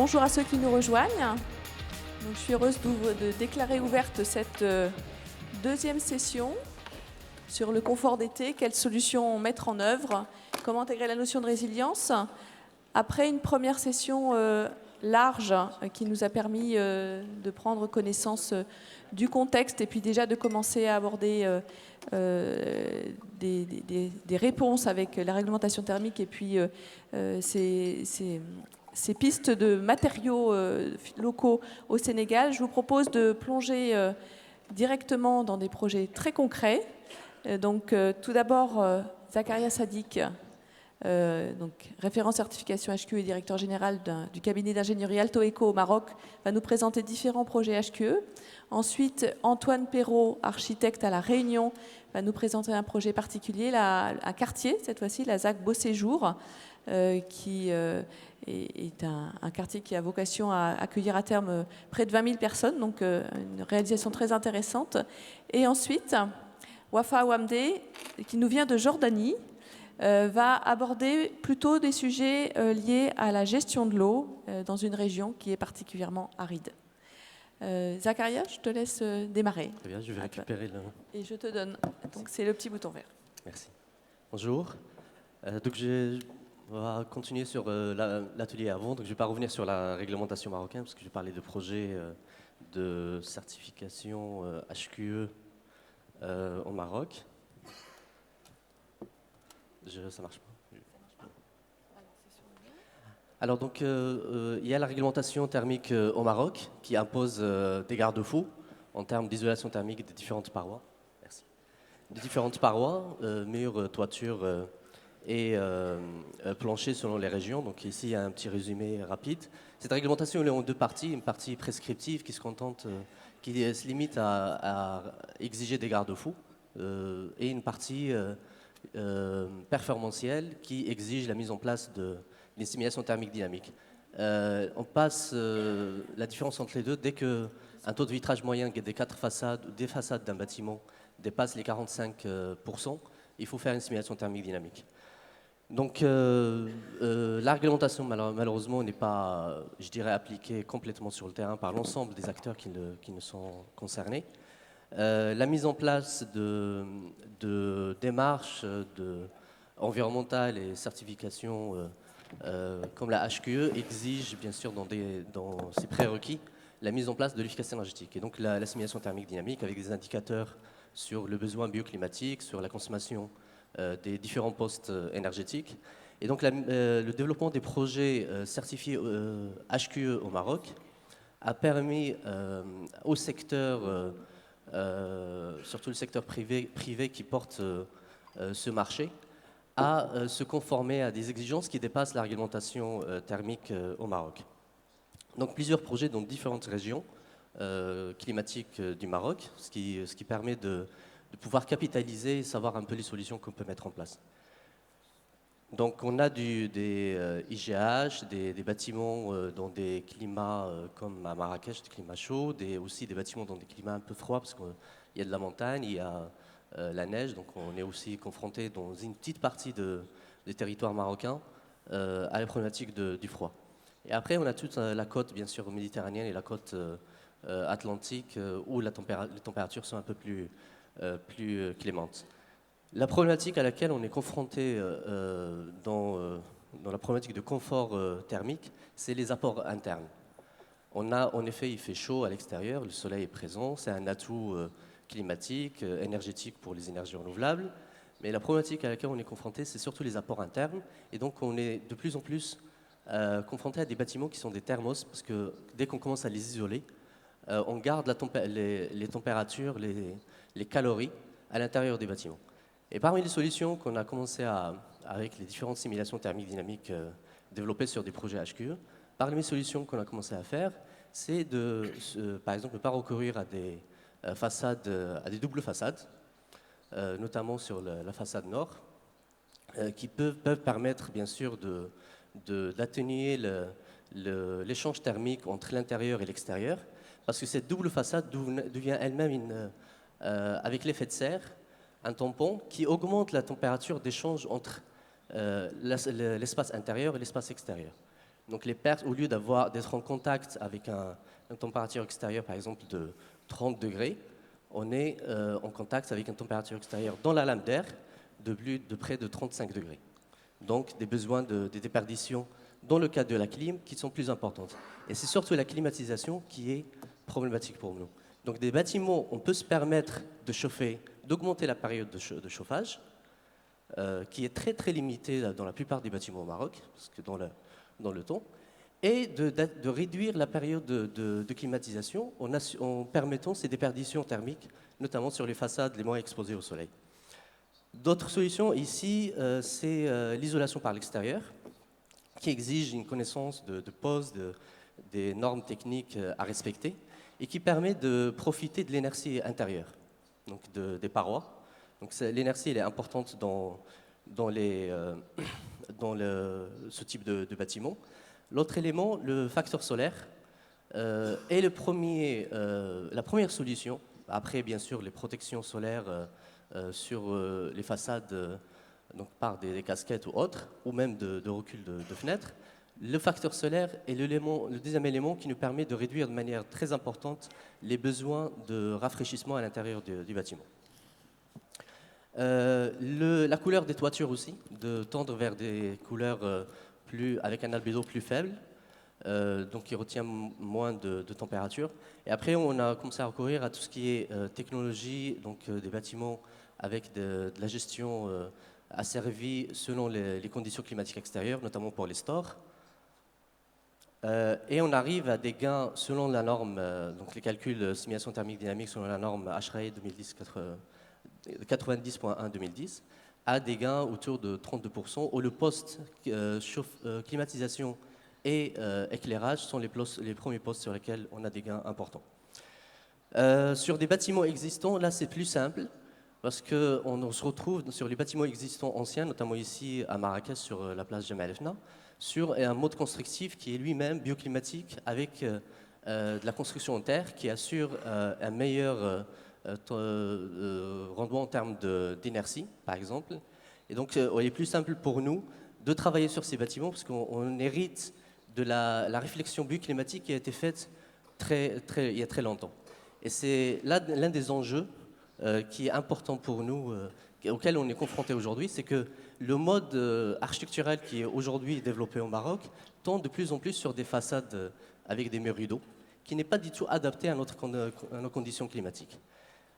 Bonjour à ceux qui nous rejoignent. Donc, je suis heureuse de déclarer ouverte cette deuxième session sur le confort d'été, quelles solutions mettre en œuvre, comment intégrer la notion de résilience. Après une première session large qui nous a permis de prendre connaissance du contexte et puis déjà de commencer à aborder des réponses avec la réglementation thermique et puis ces pistes de matériaux locaux au Sénégal, je vous propose de plonger directement dans des projets très concrets. Donc, tout d'abord, Zakaria Sadik, donc référent certification HQE et directeur général du cabinet d'ingénierie Alto Eco au Maroc, va nous présenter différents projets HQE. Ensuite, Antoine Perrault, architecte à La Réunion, va nous présenter un projet particulier, un quartier, cette fois-ci, la ZAC Beau Séjour, qui est un quartier qui a vocation à accueillir à terme près de 20 000 personnes, donc une réalisation très intéressante. Et ensuite, Wafa Ouamde, qui nous vient de Jordanie, va aborder plutôt des sujets liés à la gestion de l'eau dans une région qui est particulièrement aride. Zakaria, je te laisse démarrer. Très bien, je vais récupérer le... Et je te donne, donc c'est le petit bouton vert. Merci. Bonjour. On va continuer sur l'atelier avant, donc je ne vais pas revenir sur la réglementation marocaine parce que je vais parler de projets de certification HQE au Maroc. Ça marche pas. Alors donc, il y a la réglementation thermique au Maroc qui impose des garde-fous en termes d'isolation thermique des différentes parois. Merci. Des différentes parois, murs, toitures et planchers selon les régions. Donc ici, il y a un petit résumé rapide. Cette réglementation elle est en deux parties. Une partie prescriptive qui se limite à exiger des garde-fous et une partie performantielle qui exige la mise en place d'une simulation thermique dynamique. On passe la différence entre les deux dès qu'un taux de vitrage moyen des quatre façades ou des façades d'un bâtiment dépasse les 45%, il faut faire une simulation thermique dynamique. Donc la réglementation malheureusement n'est pas, je dirais, appliquée complètement sur le terrain par l'ensemble des acteurs qui ne sont concernés. La mise en place de démarches environnementales et certifications comme la HQE exige bien sûr dans ses prérequis la mise en place de l'efficacité énergétique et donc la simulation thermique dynamique avec des indicateurs sur le besoin bioclimatique, sur la consommation des différents postes énergétiques. Et donc le développement des projets certifiés HQE au Maroc a permis au secteur surtout le secteur privé qui porte ce marché, à se conformer à des exigences qui dépassent la réglementation thermique au Maroc. Donc plusieurs projets dans différentes régions climatiques du Maroc, ce qui permet de pouvoir capitaliser et savoir un peu les solutions qu'on peut mettre en place. Donc on a des IGH, des bâtiments dans des climats comme à Marrakech, des climats chauds, aussi des bâtiments dans des climats un peu froids parce qu'il y a de la montagne, il y a la neige, donc on est aussi confronté dans une petite partie des territoires marocains à la problématique du froid. Et après on a toute la côte bien sûr méditerranéenne et la côte atlantique où les températures sont un peu plus clémentes. La problématique à laquelle on est confronté dans la problématique de confort thermique, c'est les apports internes. En effet, il fait chaud à l'extérieur, le soleil est présent, c'est un atout climatique, énergétique pour les énergies renouvelables, mais la problématique à laquelle on est confronté, c'est surtout les apports internes, et donc on est de plus en plus confronté à des bâtiments qui sont des thermos, parce que dès qu'on commence à les isoler, on garde les températures, les calories à l'intérieur des bâtiments. Et parmi les solutions qu'on a commencé avec les différentes simulations thermiques dynamiques développées sur des projets HQE, parmi les solutions qu'on a commencé à faire, c'est par exemple, ne pas recourir à des façades, à des doubles façades, notamment sur la façade nord, qui peuvent permettre bien sûr d'atténuer l'échange thermique entre l'intérieur et l'extérieur, parce que cette double façade devient elle-même, avec l'effet de serre, un tampon qui augmente la température d'échange entre l'espace intérieur et l'espace extérieur. Donc les pertes, au lieu d'être en contact avec une température extérieure, par exemple, de 30 degrés, on est en contact avec une température extérieure dans la lame d'air de près de 35 degrés. Donc des besoins de déperdition dans le cadre de la clim qui sont plus importantes. Et c'est surtout la climatisation qui est problématique pour nous. Donc des bâtiments, on peut se permettre de chauffer, d'augmenter la période de chauffage, qui est très très limitée dans la plupart des bâtiments au Maroc, parce que dans le temps, et de réduire la période de climatisation en permettant ces déperditions thermiques, notamment sur les façades les moins exposées au soleil. D'autres solutions ici, c'est l'isolation par l'extérieur, qui exige une connaissance de pose, des normes techniques à respecter, et qui permet de profiter de l'énergie intérieure, donc des parois. Donc l'énergie elle est importante dans ce type de bâtiment. L'autre élément, le facteur solaire, est la première solution. Après, bien sûr, les protections solaires sur les façades, donc par des casquettes ou autres, ou même de recul de fenêtres. Le facteur solaire est le deuxième élément qui nous permet de réduire de manière très importante les besoins de rafraîchissement à l'intérieur du bâtiment. La couleur des toitures aussi, de tendre vers des couleurs avec un albédo plus faible, donc qui retient moins de température. Et après, on a commencé à recourir à tout ce qui est technologie, donc des bâtiments avec de la gestion asservie selon les conditions climatiques extérieures, notamment pour les stores. Et on arrive à des gains selon la norme, donc les calculs simulation thermique dynamique selon la norme HRAE 90.1-2010, à des gains autour de 32%, où le poste climatisation et éclairage sont les premiers postes sur lesquels on a des gains importants. Sur des bâtiments existants, là c'est plus simple, parce qu'on se retrouve sur les bâtiments existants anciens, notamment ici à Marrakech sur la place Jemaa el-Fna, sur un mode constructif qui est lui-même bioclimatique avec de la construction en terre qui assure un meilleur rendement en termes d'inertie, par exemple. Et donc, il est plus simple pour nous de travailler sur ces bâtiments parce qu'on hérite de la réflexion bioclimatique qui a été faite il y a très longtemps. Et c'est l'un des enjeux qui est important pour nous, auquel on est confronté aujourd'hui, c'est que le mode architectural qui est aujourd'hui développé au Maroc tend de plus en plus sur des façades avec des murs rideaux, qui n'est pas du tout adapté à nos conditions climatiques.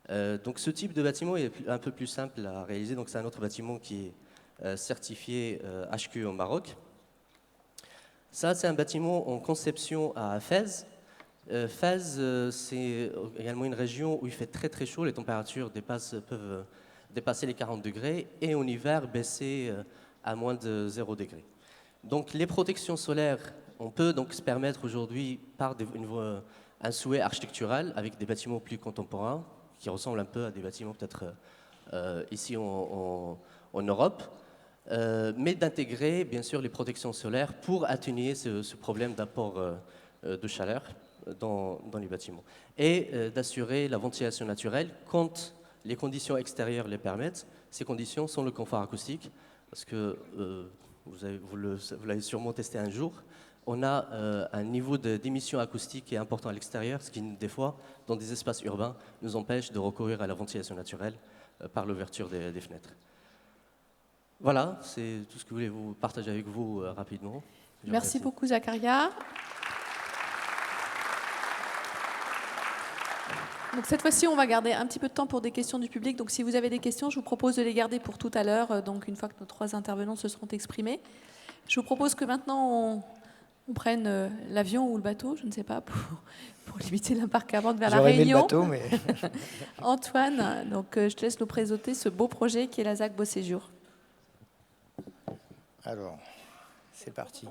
Donc ce type de bâtiment est un peu plus simple à réaliser. Donc c'est un autre bâtiment qui est certifié HQE au Maroc. Ça, c'est un bâtiment en conception à Fès. Fès, c'est également une région où il fait très très chaud. Les températures peuvent dépasser les 40 degrés et en hiver baisser à moins de 0 degré. Donc les protections solaires, on peut donc se permettre aujourd'hui par un souhait architectural avec des bâtiments plus contemporains qui ressemblent un peu à des bâtiments peut-être ici en Europe, mais d'intégrer bien sûr les protections solaires pour atténuer ce problème d'apport de chaleur dans les bâtiments et d'assurer la ventilation naturelle quand les conditions extérieures les permettent. Ces conditions sont le confort acoustique, parce que vous l'avez sûrement testé un jour. On a un niveau d'émission acoustique qui est important à l'extérieur, ce qui, des fois, dans des espaces urbains, nous empêche de recourir à la ventilation naturelle par l'ouverture des fenêtres. Voilà, c'est tout ce que je voulais vous partager avec vous rapidement. Merci beaucoup, Zakaria. Donc cette fois-ci, on va garder un petit peu de temps pour des questions du public. Donc si vous avez des questions, je vous propose de les garder pour tout à l'heure, donc une fois que nos trois intervenants se seront exprimés. Je vous propose que maintenant, on prenne l'avion ou le bateau, je ne sais pas, pour limiter l'embarquement vers la Réunion. J'aurais aimé le bateau, mais... Antoine, donc, je te laisse nous présenter ce beau projet qui est la ZAC Beau Séjour. Alors, c'est parti.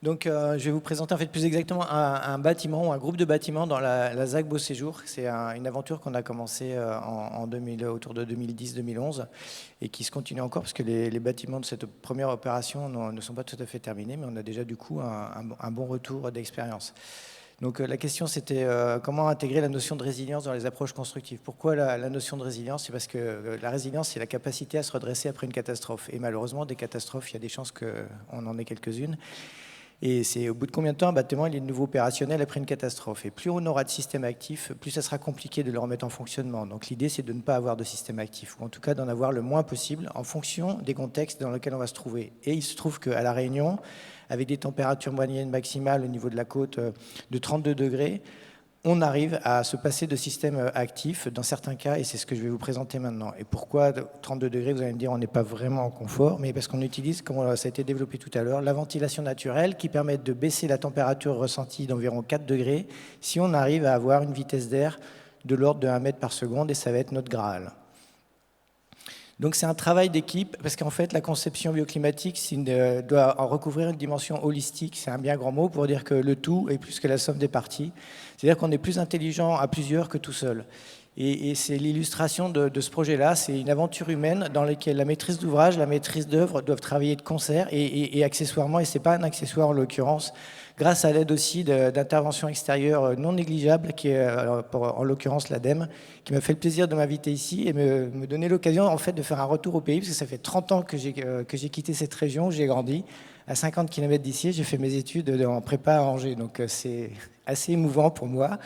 Donc, je vais vous présenter en fait plus exactement un bâtiment ou un groupe de bâtiments dans la ZAC Beau Séjour. C'est une aventure qu'on a commencée autour de 2010-2011 et qui se continue encore parce que les bâtiments de cette première opération ne sont pas tout à fait terminés, mais on a déjà du coup un bon retour d'expérience. Donc la question c'était comment intégrer la notion de résilience dans les approches constructives. Pourquoi la notion de résilience? C'est parce que la résilience, c'est la capacité à se redresser après une catastrophe. Et malheureusement, des catastrophes, il y a des chances qu'on en ait quelques-unes. Et c'est au bout de combien de temps un bâtiment il est de nouveau opérationnel après une catastrophe. Et plus on aura de systèmes actifs, plus ça sera compliqué de le remettre en fonctionnement. Donc l'idée, c'est de ne pas avoir de système actif, ou en tout cas d'en avoir le moins possible en fonction des contextes dans lesquels on va se trouver. Et il se trouve qu'à La Réunion, avec des températures moyennes maximales au niveau de la côte de 32 degrés, on arrive à se passer de systèmes actifs dans certains cas, et c'est ce que je vais vous présenter maintenant. Et pourquoi 32 degrés? Vous allez me dire, on n'est pas vraiment en confort, mais parce qu'on utilise, comme ça a été développé tout à l'heure, la ventilation naturelle qui permet de baisser la température ressentie d'environ 4 degrés si on arrive à avoir une vitesse d'air de l'ordre de 1 mètre par seconde, et ça va être notre Graal. Donc c'est un travail d'équipe, parce qu'en fait la conception bioclimatique doit en recouvrir une dimension holistique, c'est un bien grand mot pour dire que le tout est plus que la somme des parties, c'est-à-dire qu'on est plus intelligent à plusieurs que tout seul. Et c'est l'illustration de ce projet-là, c'est une aventure humaine dans laquelle la maîtrise d'ouvrage, la maîtrise d'œuvre doivent travailler de concert et accessoirement, et ce n'est pas un accessoire en l'occurrence, grâce à l'aide aussi d'interventions extérieures non négligeables, qui est en l'occurrence l'ADEME, qui m'a fait le plaisir de m'inviter ici et me donner l'occasion en fait de faire un retour au pays, parce que ça fait 30 ans que j'ai quitté cette région, où j'ai grandi, à 50 km d'ici, j'ai fait mes études en prépa à Angers, donc c'est assez émouvant pour moi,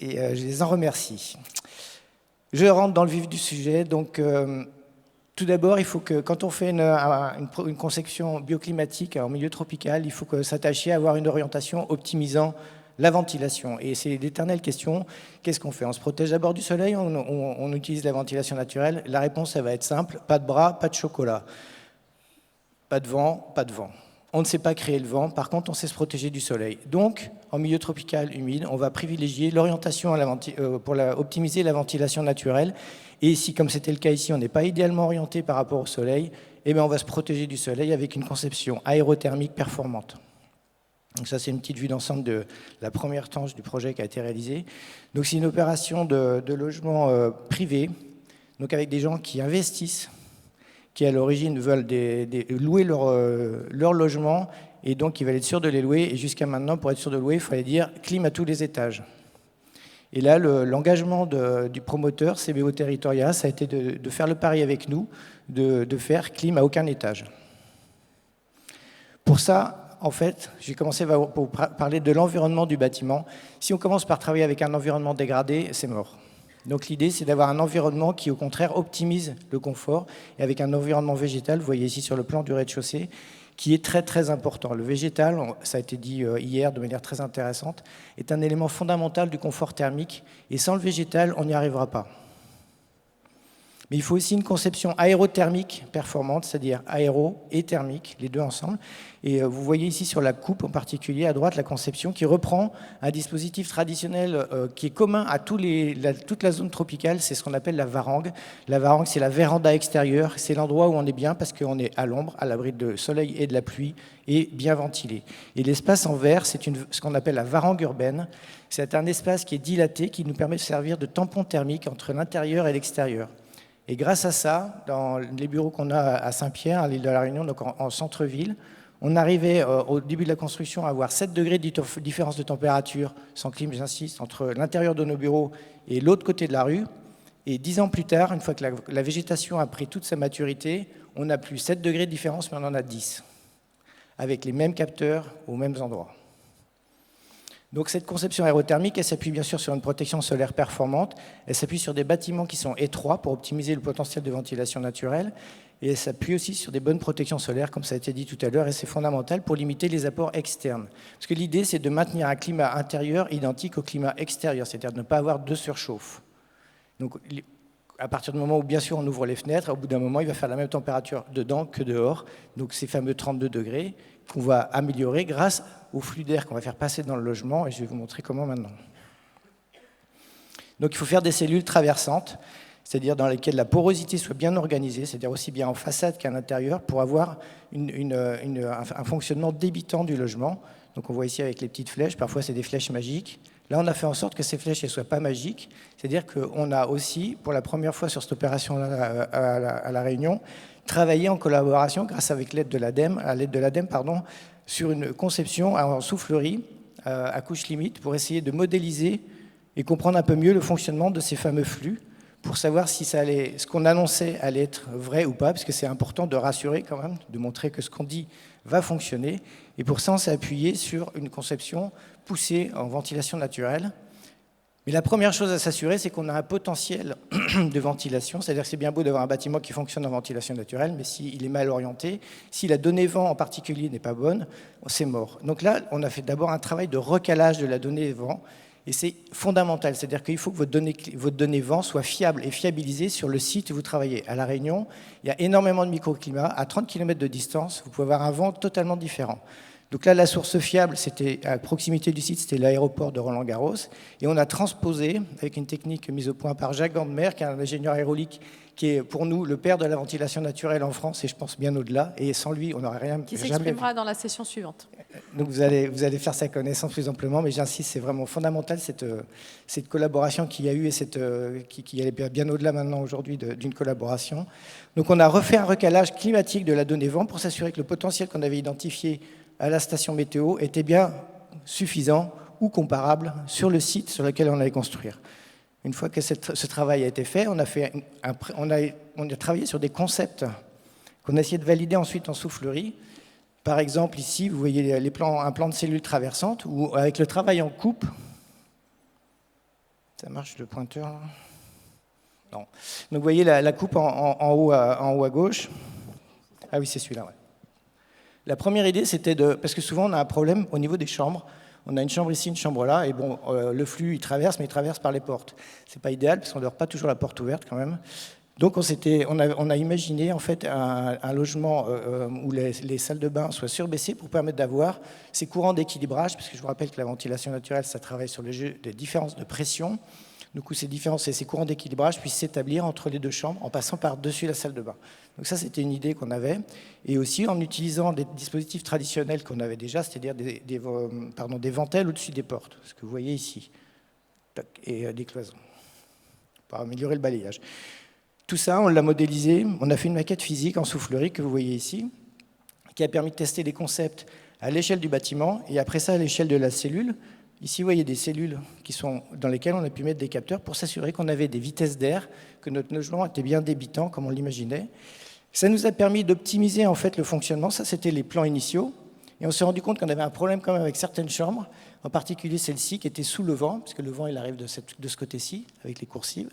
et je les en remercie. Je rentre dans le vif du sujet, donc tout d'abord, il faut que, quand on fait une conception bioclimatique en milieu tropical, il faut s'attacher à avoir une orientation optimisant la ventilation. Et c'est l'éternelle question, qu'est-ce qu'on fait? On se protège d'abord du soleil, on utilise la ventilation naturelle? La réponse, ça va être simple, pas de bras, pas de chocolat. Pas de vent, pas de vent. On ne sait pas créer le vent, par contre, on sait se protéger du soleil. Donc, en milieu tropical humide, on va privilégier l'orientation pour optimiser la ventilation naturelle. Et si, comme c'était le cas ici, on n'est pas idéalement orienté par rapport au soleil, eh bien, on va se protéger du soleil avec une conception aérothermique performante. Donc ça, c'est une petite vue d'ensemble de la première tranche du projet qui a été réalisée. Donc c'est une opération de logement privé, donc avec des gens qui investissent, qui à l'origine veulent louer leur logement, et donc qui veulent être sûrs de les louer. Et jusqu'à maintenant, pour être sûr de louer, il fallait dire clim à tous les étages. Et là, l'engagement du promoteur, CBO Territoria, ça a été de faire le pari avec nous, de faire clim à aucun étage. Pour ça, en fait, j'ai commencé par parler de l'environnement du bâtiment. Si on commence par travailler avec un environnement dégradé, c'est mort. Donc l'idée, c'est d'avoir un environnement qui, au contraire, optimise le confort, et avec un environnement végétal, vous voyez ici sur le plan du rez-de-chaussée, qui est très très important. Le végétal, ça a été dit hier de manière très intéressante, est un élément fondamental du confort thermique, et sans le végétal, on n'y arrivera pas. Mais il faut aussi une conception aérothermique performante, c'est-à-dire aéro et thermique, les deux ensemble. Et vous voyez ici sur la coupe en particulier, à droite, la conception qui reprend un dispositif traditionnel qui est commun à toute la zone tropicale, c'est ce qu'on appelle la varangue. La varangue, c'est la véranda extérieure, c'est l'endroit où on est bien parce qu'on est à l'ombre, à l'abri du soleil et de la pluie, et bien ventilé. Et l'espace en vert, c'est ce qu'on appelle la varangue urbaine. C'est un espace qui est dilaté, qui nous permet de servir de tampon thermique entre l'intérieur et l'extérieur. Et grâce à ça, dans les bureaux qu'on a à Saint-Pierre, à l'île de la Réunion, donc en centre-ville, on arrivait au début de la construction à avoir 7 degrés de différence de température, sans clim, j'insiste, entre l'intérieur de nos bureaux et l'autre côté de la rue. Et 10 ans plus tard, une fois que la végétation a pris toute sa maturité, on n'a plus 7 degrés de différence, mais on en a 10, avec les mêmes capteurs aux mêmes endroits. Donc cette conception aérothermique, elle s'appuie bien sûr sur une protection solaire performante, elle s'appuie sur des bâtiments qui sont étroits pour optimiser le potentiel de ventilation naturelle, et elle s'appuie aussi sur des bonnes protections solaires, comme ça a été dit tout à l'heure, et c'est fondamental pour limiter les apports externes. Parce que l'idée, c'est de maintenir un climat intérieur identique au climat extérieur, c'est-à-dire de ne pas avoir de surchauffe. Donc à partir du moment où, bien sûr, on ouvre les fenêtres, au bout d'un moment, il va faire la même température dedans que dehors, donc ces fameux 32 degrés, qu'on va améliorer grâce au flux d'air qu'on va faire passer dans le logement, et je vais vous montrer comment maintenant. Donc il faut faire des cellules traversantes, c'est-à-dire dans lesquelles la porosité soit bien organisée, c'est-à-dire aussi bien en façade qu'à l'intérieur, pour avoir un fonctionnement débitant du logement. Donc on voit ici avec les petites flèches, parfois c'est des flèches magiques. Là, on a fait en sorte que ces flèches ne soient pas magiques, c'est-à-dire qu'on a aussi, pour la première fois sur cette opération-là à La Réunion, travaillé en collaboration, grâce avec l'aide de l'ADEME, sur une conception en soufflerie à couche limite pour essayer de modéliser et comprendre un peu mieux le fonctionnement de ces fameux flux, pour savoir si ce qu'on annonçait allait être vrai ou pas, parce que c'est important de rassurer quand même, de montrer que ce qu'on dit va fonctionner. Et pour ça, on s'est appuyé sur une conception poussée en ventilation naturelle. Mais la première chose à s'assurer, c'est qu'on a un potentiel de ventilation, c'est-à-dire que c'est bien beau d'avoir un bâtiment qui fonctionne en ventilation naturelle, mais s'il est mal orienté, si la donnée vent en particulier n'est pas bonne, c'est mort. Donc là, on a fait d'abord un travail de recalage de la donnée vent, et c'est fondamental, c'est-à-dire qu'il faut que votre donnée vent soit fiable et fiabilisée sur le site où vous travaillez. À La Réunion, il y a énormément de microclimats. À 30 km de distance, vous pouvez avoir un vent totalement différent. Donc là, la source fiable, c'était à proximité du site, c'était l'aéroport de Roland-Garros. Et on a transposé, avec une technique mise au point par Jacques Gandemer, qui est un ingénieur aérolique, qui est pour nous le père de la ventilation naturelle en France, et je pense bien au-delà. Et sans lui, on n'aurait rien. Qui s'exprimera dans la session suivante. Donc vous allez faire sa connaissance plus amplement, mais j'insiste, c'est vraiment fondamental cette collaboration qu'il y a eu et qui est bien au-delà maintenant aujourd'hui d'une collaboration. Donc on a refait un recalage climatique de la donnée vent pour s'assurer que le potentiel qu'on avait identifié à la station météo était bien suffisant ou comparable sur le site sur lequel on allait construire. Une fois que ce travail a été fait, on a travaillé sur des concepts qu'on a essayé de valider ensuite en soufflerie. Par exemple, ici, vous voyez un plan de cellules traversantes, où avec le travail en coupe, ça marche le pointeur là? Non. Donc vous voyez la coupe en haut à gauche. Ah oui, c'est celui-là, ouais. La première idée, c'était parce que souvent on a un problème au niveau des chambres. On a une chambre ici, une chambre là, et bon, le flux il traverse, mais il traverse par les portes. C'est pas idéal parce qu'on ne dort pas toujours la porte ouverte quand même. Donc on a imaginé en fait un logement où les salles de bain soient surbaissées pour permettre d'avoir ces courants d'équilibrage, parce que je vous rappelle que la ventilation naturelle, ça travaille sur le jeu des différences de pression. Du coup, ces différences et ces courants d'équilibrage puissent s'établir entre les deux chambres en passant par-dessus la salle de bain. Donc ça, c'était une idée qu'on avait. Et aussi en utilisant des dispositifs traditionnels qu'on avait déjà, c'est-à-dire des ventelles au-dessus des portes, ce que vous voyez ici, et des cloisons, pour améliorer le balayage. Tout ça, on l'a modélisé, on a fait une maquette physique en soufflerie que vous voyez ici, qui a permis de tester les concepts à l'échelle du bâtiment et après ça à l'échelle de la cellule. Ici, vous voyez des cellules dans lesquelles on a pu mettre des capteurs pour s'assurer qu'on avait des vitesses d'air, que notre logement était bien débitant, comme on l'imaginait. Ça nous a permis d'optimiser en fait le fonctionnement. Ça, c'était les plans initiaux. Et on s'est rendu compte qu'on avait un problème quand même avec certaines chambres, en particulier celle-ci qui était sous le vent, parce que le vent il arrive de ce côté-ci, avec les coursives.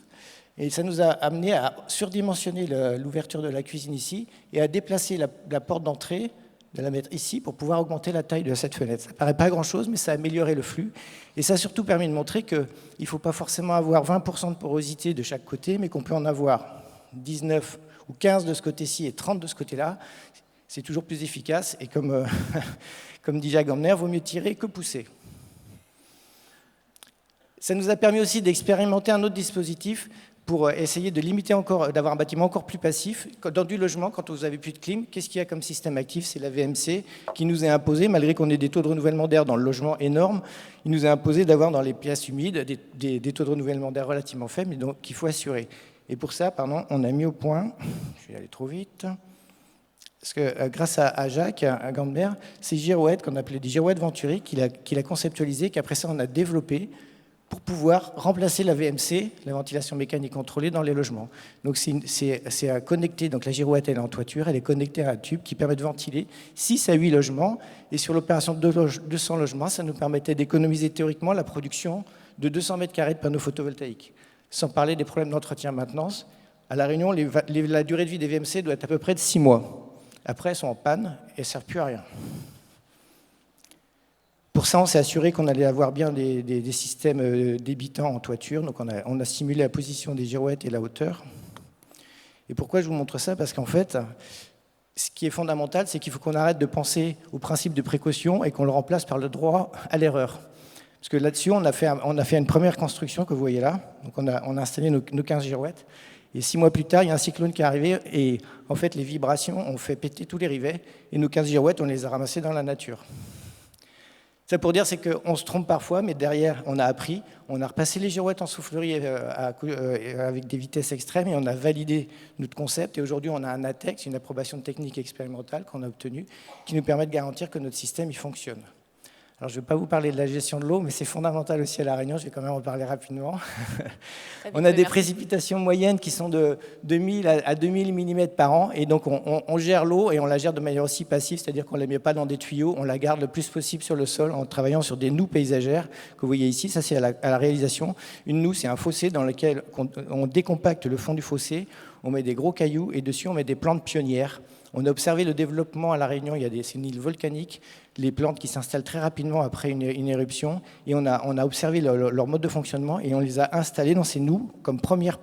Et ça nous a amené à surdimensionner l'ouverture de la cuisine ici et à déplacer la porte d'entrée, de la mettre ici pour pouvoir augmenter la taille de cette fenêtre. Ça ne paraît pas grand-chose, mais ça a amélioré le flux. Et ça a surtout permis de montrer qu'il ne faut pas forcément avoir 20% de porosité de chaque côté, mais qu'on peut en avoir 19 ou 15 de ce côté-ci et 30 de ce côté-là. C'est toujours plus efficace. Et comme dit Jacques Gandemer, il vaut mieux tirer que pousser. Ça nous a permis aussi d'expérimenter un autre dispositif pour essayer de limiter encore, d'avoir un bâtiment encore plus passif. Dans du logement, quand vous n'avez plus de clim, qu'est-ce qu'il y a comme système actif? C'est la VMC qui nous est imposée, malgré qu'on ait des taux de renouvellement d'air dans le logement énormes, il nous est imposé d'avoir dans les pièces humides des taux de renouvellement d'air relativement faibles, mais donc qu'il faut assurer. Et pour ça, on a mis au point, je vais aller trop vite, parce que grâce à Jacques, à Gandemer, ces girouettes qu'on appelait des girouettes Venturi, qu'il a conceptualisées, qu'après ça on a développé, pour pouvoir remplacer la VMC, la ventilation mécanique contrôlée, dans les logements. Donc c'est à connecter, donc la girouette elle est en toiture, elle est connectée à un tube qui permet de ventiler 6 à 8 logements, et sur l'opération de 200 logements, ça nous permettait d'économiser théoriquement la production de 200 mètres carrés de panneaux photovoltaïques, sans parler des problèmes d'entretien-maintenance. À La Réunion, la durée de vie des VMC doit être à peu près de 6 mois. Après, elles sont en panne et elles ne servent plus à rien. Pour ça, on s'est assuré qu'on allait avoir bien des systèmes débitants en toiture. Donc on a simulé la position des girouettes et la hauteur. Et pourquoi je vous montre ça? Parce qu'en fait, ce qui est fondamental, c'est qu'il faut qu'on arrête de penser au principe de précaution et qu'on le remplace par le droit à l'erreur. Parce que là-dessus, on a fait une première construction que vous voyez là. Donc on a installé nos 15 girouettes. Et 6 mois plus tard, il y a un cyclone qui est arrivé et en fait, les vibrations ont fait péter tous les rivets. Et nos 15 girouettes, on les a ramassées dans la nature. Ça pour dire, c'est qu'on se trompe parfois, mais derrière, on a appris, on a repassé les girouettes en soufflerie avec des vitesses extrêmes et on a validé notre concept. Et aujourd'hui, on a un ATEX, une approbation de technique expérimentale qu'on a obtenue, qui nous permet de garantir que notre système il fonctionne. Alors, je ne vais pas vous parler de la gestion de l'eau, mais c'est fondamental aussi à La Réunion, je vais quand même en parler rapidement. On a des précipitations moyennes qui sont de 2000 à 2000 mm par an, et donc on gère l'eau et on la gère de manière aussi passive, c'est-à-dire qu'on ne la met pas dans des tuyaux, on la garde le plus possible sur le sol en travaillant sur des noues paysagères que vous voyez ici. Ça, c'est à la réalisation. Une noue, c'est un fossé dans lequel on décompacte le fond du fossé, on met des gros cailloux et dessus on met des plantes pionnières. On a observé le développement à La Réunion, c'est une île volcanique, les plantes qui s'installent très rapidement après une éruption, et on a observé leur mode de fonctionnement et on les a installées dans ces noues comme première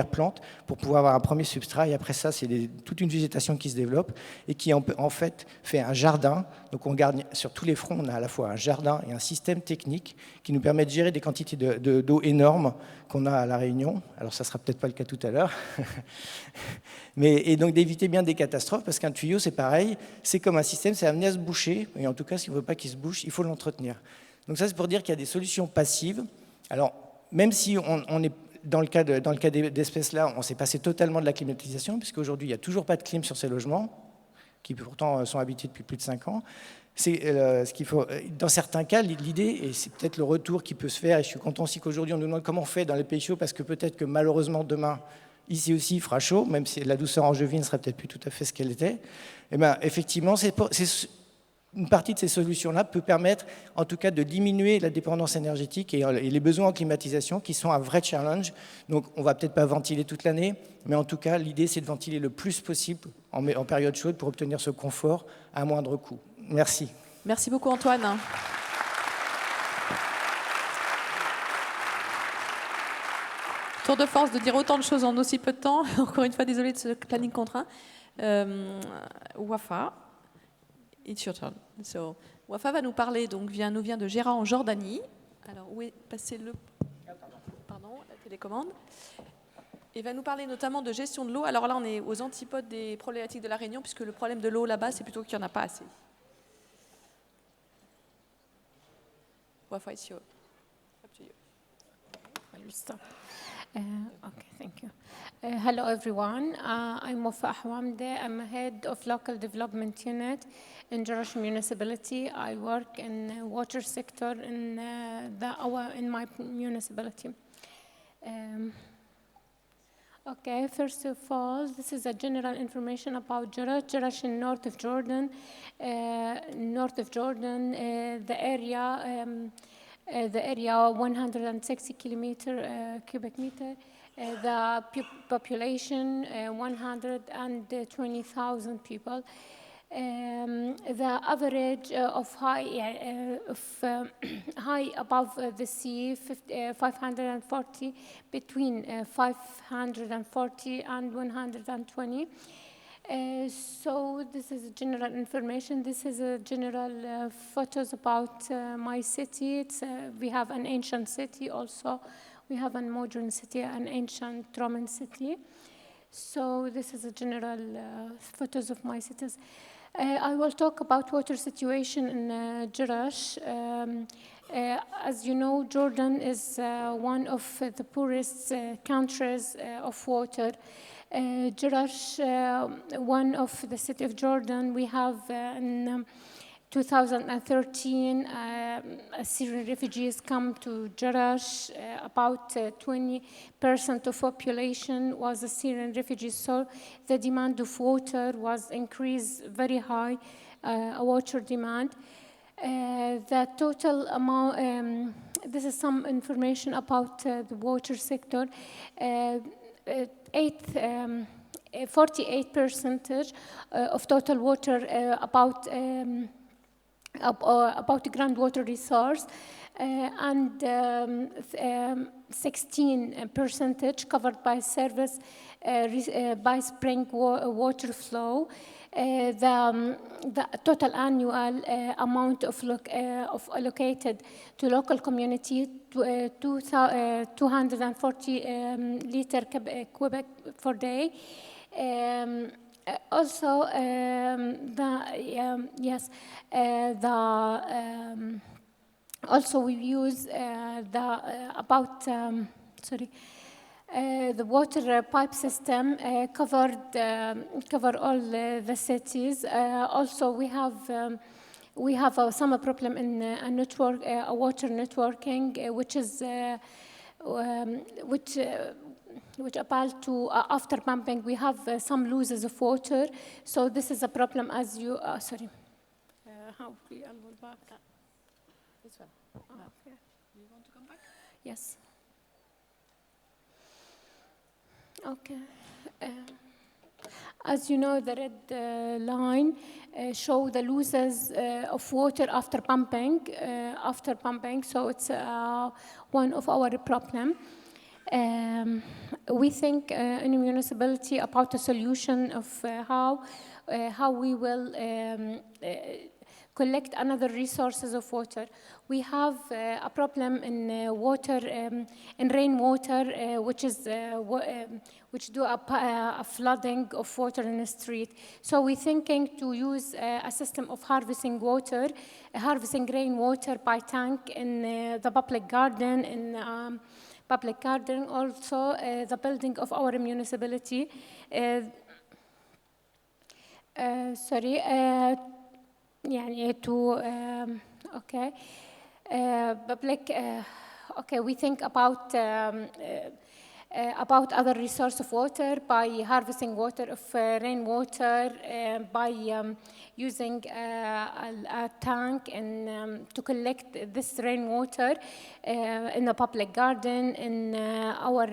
plante pour pouvoir avoir un premier substrat, et après ça, c'est toute une végétation qui se développe et qui en fait fait un jardin. Donc on garde sur tous les fronts, on a à la fois un jardin et un système technique qui nous permet de gérer des quantités d'eau énormes qu'on a à La Réunion. Alors ça ne sera peut-être pas le cas tout à l'heure. Et donc d'éviter bien des catastrophes, parce qu'un tuyau, c'est pareil, c'est comme un système, c'est amené à se boucher, et en tout cas, s'il ne veut pas qu'il se bouche, il faut l'entretenir. Donc ça, c'est pour dire qu'il y a des solutions passives. Alors, même si on est dans le cas d'espèces-là, on s'est passé totalement de la climatisation, puisqu'aujourd'hui, il n'y a toujours pas de clim sur ces logements, qui pourtant sont habités depuis plus de 5 ans. C'est ce qu'il faut. Dans certains cas, l'idée, et c'est peut-être le retour qui peut se faire, et je suis content aussi qu'aujourd'hui, on nous demande comment on fait dans les pays chauds, parce que peut-être que malheureusement, demain, ici aussi, il fera chaud, même si la douceur angevine ne sera peut-être plus tout à fait ce qu'elle était. Et bien, effectivement, une partie de ces solutions-là peut permettre, en tout cas, de diminuer la dépendance énergétique et les besoins en climatisation, qui sont un vrai challenge. Donc, on ne va peut-être pas ventiler toute l'année, mais en tout cas, l'idée, c'est de ventiler le plus possible en période chaude pour obtenir ce confort à moindre coût. Merci. Merci beaucoup, Antoine. Tour de force de dire autant de choses en aussi peu de temps. Encore une fois, désolé de ce planning contraint. Wafa, it's your turn. So, Wafa va nous parler, donc nous vient de Gérard en Jordanie. Alors, où est passé Pardon, la télécommande. Et va nous parler notamment de gestion de l'eau. Alors là, on est aux antipodes des problématiques de La Réunion, puisque le problème de l'eau là-bas, c'est plutôt qu'il n'y en a pas assez. Wafa, it's your. Up to you. I will start. Okay, thank you. Hello, everyone. I'm Wafa Ahwamde. I'm a head of local development unit in Jerash municipality. I work in the water sector in my municipality. Okay, first of all, this is a general information about Jerash. Jerash in north of Jordan. The area 160 cubic meter. The population 120,000 people. The average of high above the sea 540, between 540 and 120. So this is general information. This is a general photos about my city. We have an ancient city also. We have a modern city, an ancient Roman city. So this is a general photos of my cities. I will talk about water situation in Jerash. As you know, Jordan is one of the poorest countries of water. Jerash, one of the city of Jordan, we have in 2013 Syrian refugees come to Jerash. About 20% of population was a Syrian refugees, so the demand of water was increased very high, water demand. The total amount, this is some information about the water sector. 48% of total water about groundwater resource, and 16% covered by service by spring water flow. The total annual amount of allocated to local community 240 liter cubic per day. Also, also we use the water pipe system cover all the cities. Also, we have we have some problem in a network, a water networking, which about to after pumping, we have some losses of water. So this is a problem as you, sorry. How we will back? This one. Yeah. You want to come back? Yes. Okay. As you know, the red line show the losses of water after pumping. So it's one of our problem. We think in a municipality about a solution of how we will collect another resources of water. We have a problem in water, in rainwater, which do a flooding of water in the street. So we're thinking to use a system of harvesting water, harvesting rainwater by tank in the public garden, also the building of our municipality. We think about other resource of water by harvesting water of rainwater, by using a tank and to collect this rainwater in the public garden, in our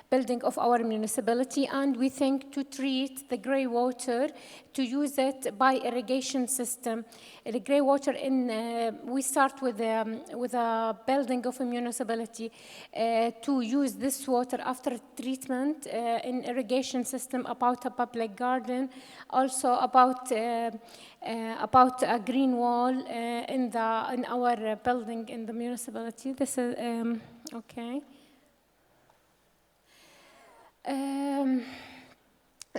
building of our municipality. And we think to treat the gray water, to use it by irrigation system. The gray water we start with a building of a municipality to use this water after treatment in irrigation system, about a public garden, also about a green wall in our building in the municipality. This is okay.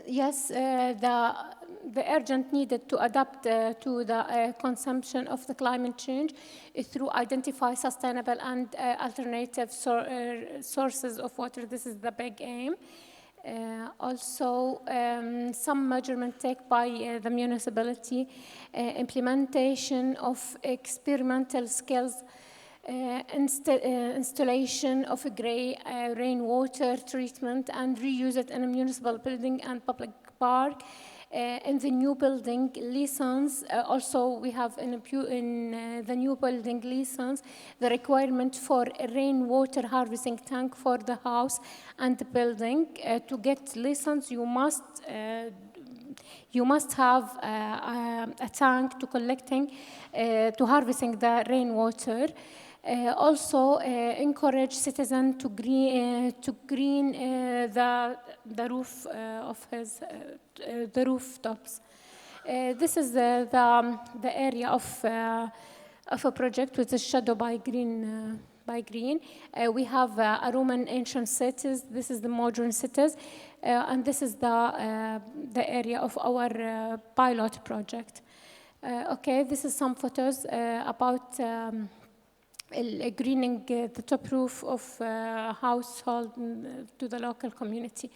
Yes, the urgent needed to adapt to the consumption of the climate change is through identify sustainable and alternative sources of water. This is the big aim. Also, some measurement taken by the municipality, implementation of experimental skills, installation of a gray rainwater treatment and reuse it in a municipal building and public park. In the new building license, also we have in the new building license the requirement for a rainwater harvesting tank for the house and the building. To get license, you must have a tank to collecting, to harvesting the rainwater. Also encourage citizens to green the roof of the rooftops. This is the area of a project which is shadowed by green. We have a Roman ancient cities. This is the modern cities, and this is the area of our pilot project. Okay, this is some photos about greening the top roof of household to the local community.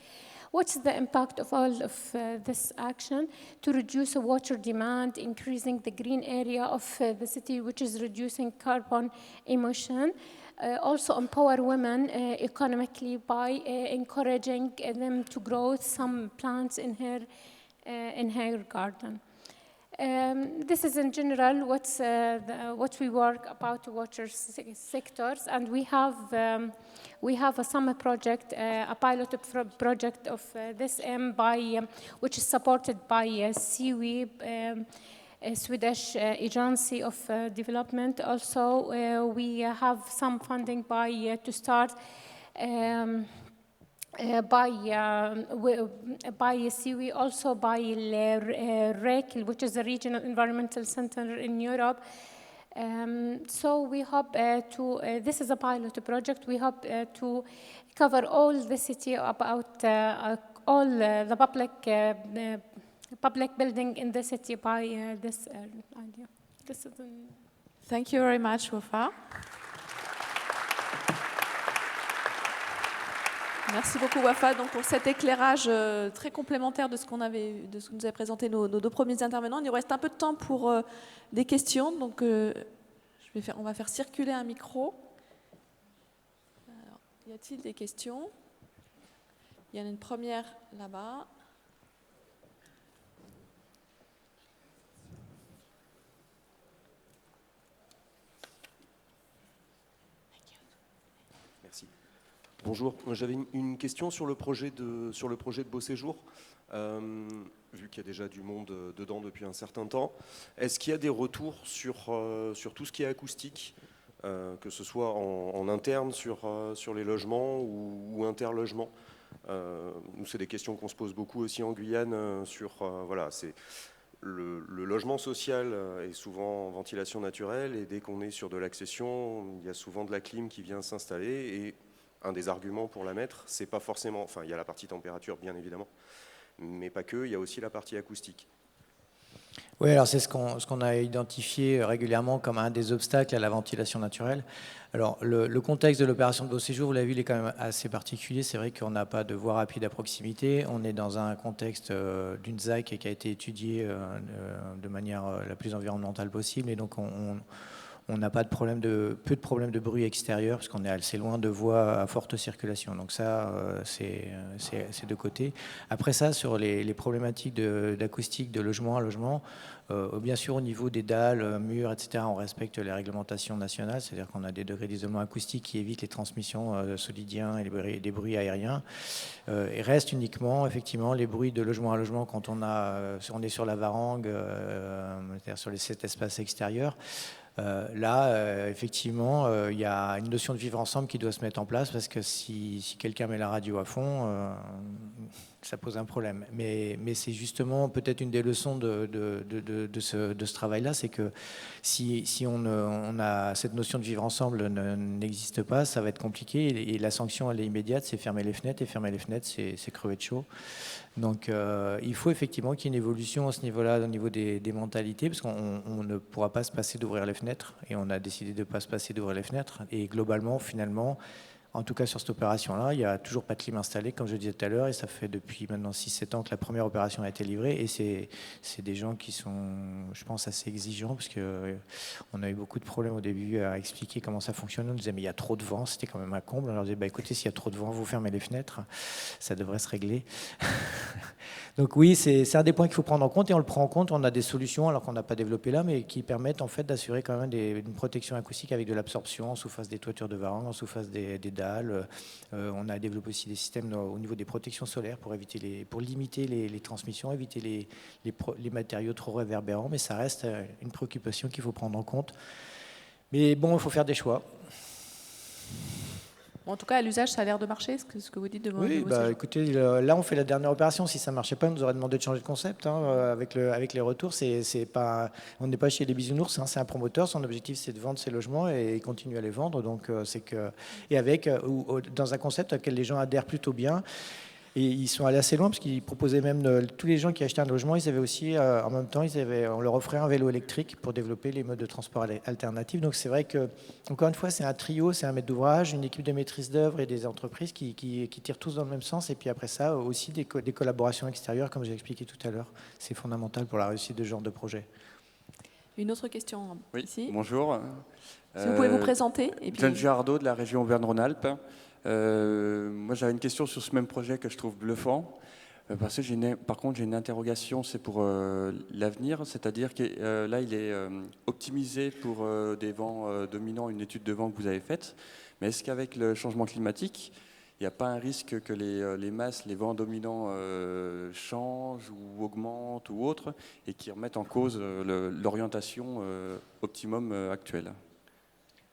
What's the impact of all of this action? To reduce the water demand, increasing the green area of the city, which is reducing carbon emission. Also empower women economically by encouraging them to grow some plants in her garden. This is in general what we work about water sectors, and we have a summer project, a pilot project of this which is supported by CWE, a Swedish agency of development. Also, we have some funding to start. By CWE, also by REC, which is a regional environmental center in Europe. So we hope this is a pilot project. We hope to cover all the city about all the public building in the city by this idea. Thank you very much, Wafa. Merci beaucoup Wafa donc, pour cet éclairage très complémentaire de ce que nous avaient présenté nos deux premiers intervenants. Il nous reste un peu de temps pour des questions, donc on va faire circuler un micro. Alors, y a-t-il des questions? Il y en a une première là-bas. Merci. Bonjour, j'avais une question sur le projet de Beau Séjour. Vu qu'il y a déjà du monde dedans depuis un certain temps, est-ce qu'il y a des retours sur tout ce qui est acoustique, que ce soit en interne sur les logements ou interlogements? Nous, c'est des questions qu'on se pose beaucoup aussi en Guyane sur voilà, c'est le logement social est souvent en ventilation naturelle, et dès qu'on est sur de l'accession, il y a souvent de la clim qui vient s'installer, et un des arguments pour la mettre, c'est pas forcément, enfin il y a la partie température bien évidemment, mais pas que, il y a aussi la partie acoustique. Oui, alors c'est ce qu'on a identifié régulièrement comme un des obstacles à la ventilation naturelle. Alors le contexte de l'opération de Beau Séjour, vous l'avez vu, il est quand même assez particulier. C'est vrai qu'on n'a pas de voie rapide à proximité. On est dans un contexte d'une ZAC qui a été étudiée de manière la plus environnementale possible, et donc on n'a pas peu de problèmes de bruit extérieur, parce qu'on est assez loin de voies à forte circulation. Donc ça, c'est de côté. Après ça, sur les problématiques d'acoustique de logement à logement, bien sûr, au niveau des dalles, murs, etc., on respecte les réglementations nationales, c'est-à-dire qu'on a des degrés d'isolement acoustique qui évitent les transmissions solidiens et des bruits aériens. Il reste uniquement, effectivement, les bruits de logement à logement quand on est sur la varangue, c'est-à-dire sur les 7 espaces extérieurs. Là, effectivement, il y a une notion de vivre ensemble qui doit se mettre en place, parce que si quelqu'un met la radio à fond, ça pose un problème. Mais c'est justement peut-être une des leçons de ce travail-là, c'est que si on a cette notion de vivre ensemble n'existe pas, ça va être compliqué, et la sanction, elle est immédiate, c'est fermer les fenêtres, et fermer les fenêtres, c'est crever de chaud. Donc il faut effectivement qu'il y ait une évolution à ce niveau-là, au niveau des mentalités, parce qu'on ne pourra pas se passer d'ouvrir les fenêtres, et on a décidé de ne pas se passer d'ouvrir les fenêtres. Et globalement, finalement, en tout cas sur cette opération-là, il n'y a toujours pas de clim installé, comme je disais tout à l'heure, et ça fait depuis maintenant 6-7 ans que la première opération a été livrée, et c'est des gens qui sont, je pense, assez exigeants, parce qu'on a eu beaucoup de problèmes au début à expliquer comment ça fonctionne. On disait mais il y a trop de vent, c'était quand même un comble. On leur disait écoutez, s'il y a trop de vent, vous fermez les fenêtres, ça devrait se régler. Donc oui, c'est un des points qu'il faut prendre en compte, et on le prend en compte. On a des solutions, alors qu'on n'a pas développé là, mais qui permettent en fait d'assurer quand même une protection acoustique avec de l'absorption en sous-face des toitures de varangue, en sous-face des dalles. On a développé aussi des systèmes au niveau des protections solaires pour limiter les transmissions, éviter les matériaux trop réverbérants, mais ça reste une préoccupation qu'il faut prendre en compte. Mais bon, il faut faire des choix. En tout cas, à l'usage, ça a l'air de marcher, ce que vous dites de Beau Séjour. Oui, écoutez, là, on fait la dernière opération. Si ça ne marchait pas, on nous aurait demandé de changer de concept. Avec les retours, on n'est pas chez les bisounours. C'est un promoteur. Son objectif, c'est de vendre ses logements et continuer à les vendre. Donc, dans un concept auquel les gens adhèrent plutôt bien. Et ils sont allés assez loin, parce qu'ils proposaient même, tous les gens qui achetaient un logement, ils avaient aussi, en même temps, on leur offrait un vélo électrique pour développer les modes de transport alternatifs. Donc c'est vrai que, encore une fois, c'est un trio, c'est un maître d'ouvrage, une équipe de maîtrise d'œuvre et des entreprises qui tirent tous dans le même sens. Et puis après ça, aussi des collaborations extérieures, comme j'ai expliqué tout à l'heure. C'est fondamental pour la réussite de ce genre de projet. Une autre question ici. Bonjour. Si vous pouvez vous présenter. John Girardot de la région Auvergne-Rhône-Alpes. Moi, j'avais une question sur ce même projet que je trouve bluffant. Parce que par contre, j'ai une interrogation, c'est pour l'avenir. C'est-à-dire que là, il est optimisé pour des vents dominants, une étude de vent que vous avez faite. Mais est-ce qu'avec le changement climatique, il n'y a pas un risque que les masses, les vents dominants changent ou augmentent ou autre, et qui remettent en cause l'orientation optimum actuelle?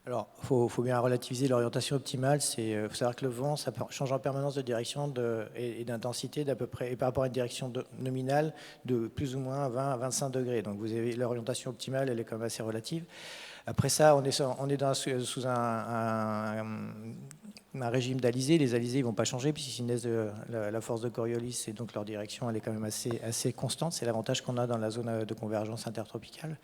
Alors, il faut bien relativiser l'orientation optimale. Il faut savoir que le vent, ça change en permanence de direction et d'intensité d'à peu près, et par rapport à une direction nominale de plus ou moins 20 à 25 degrés. Donc, vous avez l'orientation optimale, elle est quand même assez relative. Après ça, on est sous un régime d'alizés. Les alizés, ils ne vont pas changer, puisqu'ils naissent de la force de Coriolis, et donc leur direction, elle est quand même assez constante. C'est l'avantage qu'on a dans la zone de convergence intertropicale.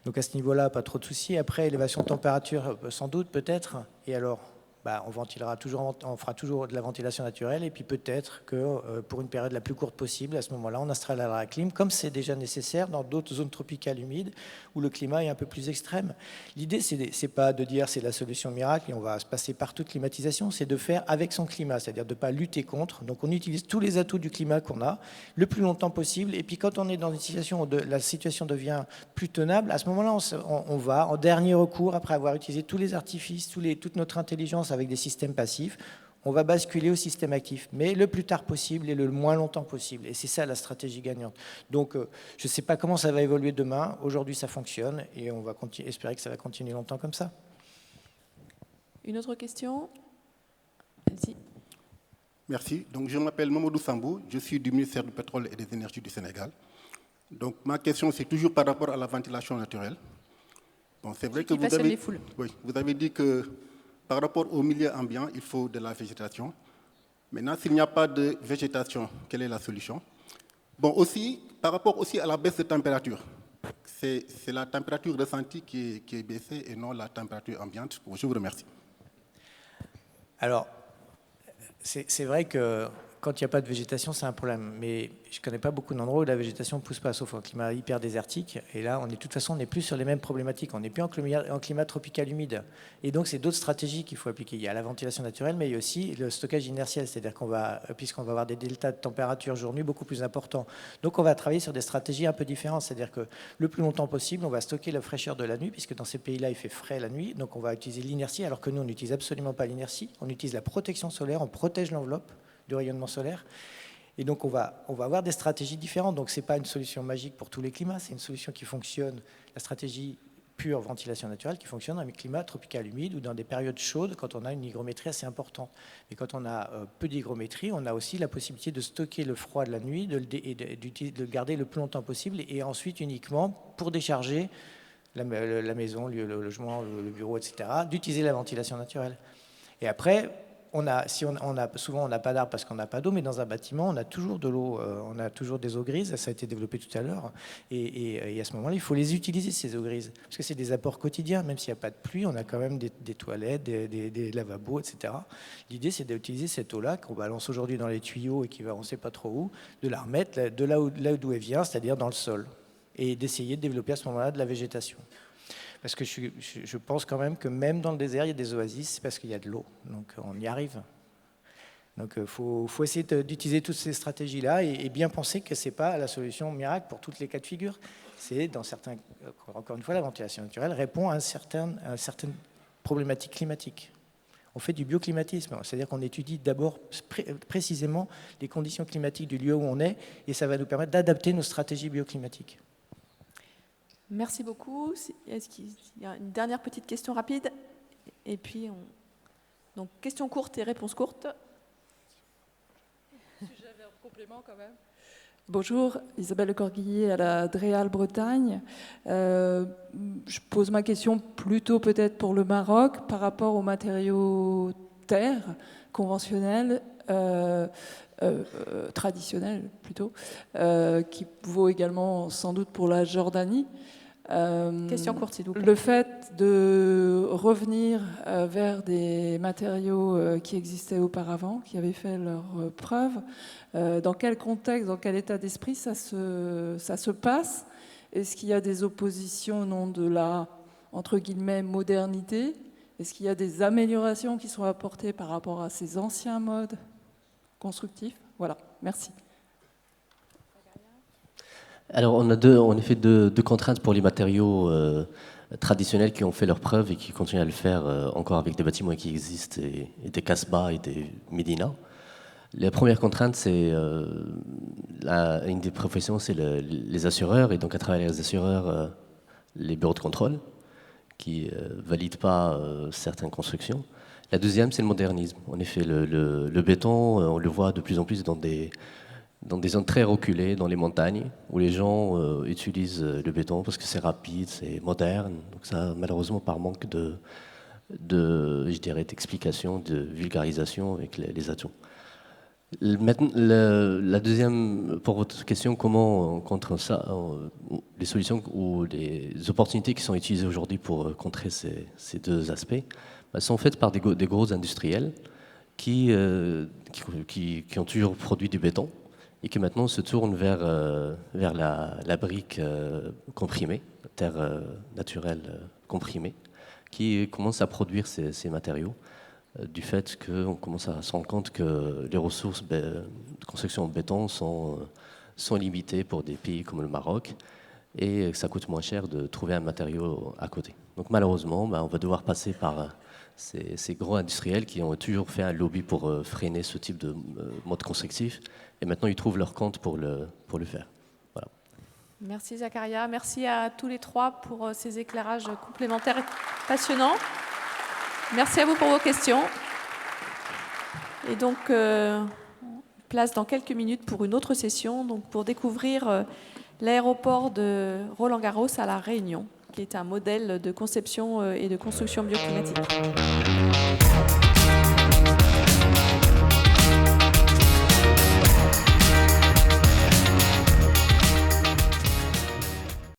Donc à ce niveau-là, pas trop de soucis. Après, élévation de température, sans doute, peut-être. Et alors, on fera toujours de la ventilation naturelle, et puis peut-être que pour une période la plus courte possible, à ce moment-là, on installera la clim, comme c'est déjà nécessaire dans d'autres zones tropicales humides où le climat est un peu plus extrême. L'idée, c'est pas de dire c'est la solution miracle et on va se passer par toute climatisation, c'est de faire avec son climat, c'est-à-dire de ne pas lutter contre. Donc on utilise tous les atouts du climat qu'on a le plus longtemps possible, et puis quand on est dans une situation où la situation devient plus tenable, à ce moment-là, on va en dernier recours, après avoir utilisé tous les artifices, toute notre intelligence avec des systèmes passifs, on va basculer au système actif, mais le plus tard possible et le moins longtemps possible. Et c'est ça la stratégie gagnante. Donc, je ne sais pas comment ça va évoluer demain. Aujourd'hui, ça fonctionne et on va espérer que ça va continuer longtemps comme ça. Une autre question? Allez-y. Merci. Donc, je m'appelle Mamadou Sambou, je suis du ministère du Pétrole et des Énergies du Sénégal. Donc, ma question, c'est toujours par rapport à la ventilation naturelle. Bon, c'est vrai que vous avez dit que par rapport au milieu ambiant, il faut de la végétation. Maintenant, s'il n'y a pas de végétation, quelle est la solution? Bon, aussi, par rapport aussi à la baisse de température, c'est la température ressentie qui est baissée et non la température ambiante. Bon, je vous remercie. Alors, c'est vrai que quand il n'y a pas de végétation, c'est un problème. Mais je ne connais pas beaucoup d'endroits où la végétation ne pousse pas, sauf en climat hyper désertique. Et là, de toute façon, on n'est plus sur les mêmes problématiques. On n'est plus en climat tropical humide. Et donc, c'est d'autres stratégies qu'il faut appliquer. Il y a la ventilation naturelle, mais il y a aussi le stockage inertiel. C'est-à-dire puisqu'on va avoir des deltas de température jour-nuit beaucoup plus importants. Donc, on va travailler sur des stratégies un peu différentes. C'est-à-dire que le plus longtemps possible, on va stocker la fraîcheur de la nuit, puisque dans ces pays-là, il fait frais la nuit. Donc, on va utiliser l'inertie, alors que nous, on n'utilise absolument pas l'inertie. On utilise la protection solaire, on protège l'enveloppe du rayonnement solaire. Et donc, on va avoir des stratégies différentes. Donc, ce n'est pas une solution magique pour tous les climats, c'est une solution qui fonctionne, la stratégie pure ventilation naturelle, qui fonctionne dans les climats tropical humide ou dans des périodes chaudes, quand on a une hygrométrie assez importante. Et quand on a peu d'hygrométrie, on a aussi la possibilité de stocker le froid de la nuit, de le garder le plus longtemps possible, et ensuite uniquement pour décharger la maison, le logement, le bureau, etc., d'utiliser la ventilation naturelle. Et après, souvent on n'a pas d'arbres parce qu'on n'a pas d'eau, mais dans un bâtiment, on a toujours de l'eau, on a toujours des eaux grises, ça a été développé tout à l'heure, et à ce moment-là, il faut les utiliser, ces eaux grises, parce que c'est des apports quotidiens, même s'il n'y a pas de pluie, on a quand même des toilettes, des lavabos, etc. L'idée, c'est d'utiliser cette eau-là qu'on balance aujourd'hui dans les tuyaux et qui va on ne sait pas trop où, de la remettre de là d'où elle vient, c'est-à-dire dans le sol, et d'essayer de développer à ce moment-là de la végétation. Parce que je pense quand même que même dans le désert, il y a des oasis, c'est parce qu'il y a de l'eau. Donc on y arrive. Donc il faut essayer d'utiliser toutes ces stratégies-là et bien penser que ce n'est pas la solution miracle pour toutes les cas de figure. C'est dans certains, encore une fois, la ventilation naturelle répond à certaines problématiques climatiques. On fait du bioclimatisme, c'est-à-dire qu'on étudie d'abord précisément les conditions climatiques du lieu où on est, et ça va nous permettre d'adapter nos stratégies bioclimatiques. Merci beaucoup. Est-ce qu'il y a une dernière petite question rapide? Et puis, donc, question courte et réponse courte. J'avais un complément quand même. Bonjour, Isabelle Lecorguillier à la Dreal Bretagne. Je pose ma question plutôt peut-être pour le Maroc par rapport aux matériaux terre conventionnels, traditionnels plutôt, qui vaut également sans doute pour la Jordanie. Question courte, s'il vous plaît. Le fait de revenir vers des matériaux qui existaient auparavant, qui avaient fait leurs preuves, dans quel contexte, dans quel état d'esprit ça se passe? Est-ce qu'il y a des oppositions au nom de la, entre guillemets, modernité? Est-ce qu'il y a des améliorations qui sont apportées par rapport à ces anciens modes constructifs? Voilà, merci. Alors, on a en effet deux contraintes pour les matériaux traditionnels qui ont fait leurs preuves et qui continuent à le faire encore avec des bâtiments qui existent, et des Casbah et des Médina. La première contrainte, c'est une des professions, c'est les assureurs, et donc à travers les assureurs, les bureaux de contrôle qui ne valident pas certaines constructions. La deuxième, c'est le modernisme. En effet, le béton, on le voit de plus en plus dans des zones très reculées, dans les montagnes, où les gens utilisent le béton parce que c'est rapide, c'est moderne. Donc ça, malheureusement, par manque je dirais, d'explication, de vulgarisation avec les atouts. Maintenant, la deuxième, pour votre question, comment contre ça, les solutions ou les opportunités qui sont utilisées aujourd'hui pour contrer ces deux aspects. sont faites par des gros industriels qui ont toujours produit du béton et qui maintenant se tournent vers la brique comprimée, terre naturelle comprimée, qui commence à produire ces matériaux du fait qu'on commence à se rendre compte que les ressources de construction en béton sont limitées pour des pays comme le Maroc et que ça coûte moins cher de trouver un matériau à côté. Donc malheureusement, on va devoir passer par ces gros industriels qui ont toujours fait un lobby pour freiner ce type de mode constructif et maintenant ils trouvent leur compte pour le faire. Voilà. Merci Zakaria, merci à tous les trois pour ces éclairages complémentaires et passionnants. Merci à vous pour vos questions. Et donc, place dans quelques minutes pour une autre session, donc pour découvrir l'aéroport de Roland-Garros à La Réunion, qui est un modèle de conception et de construction bioclimatique.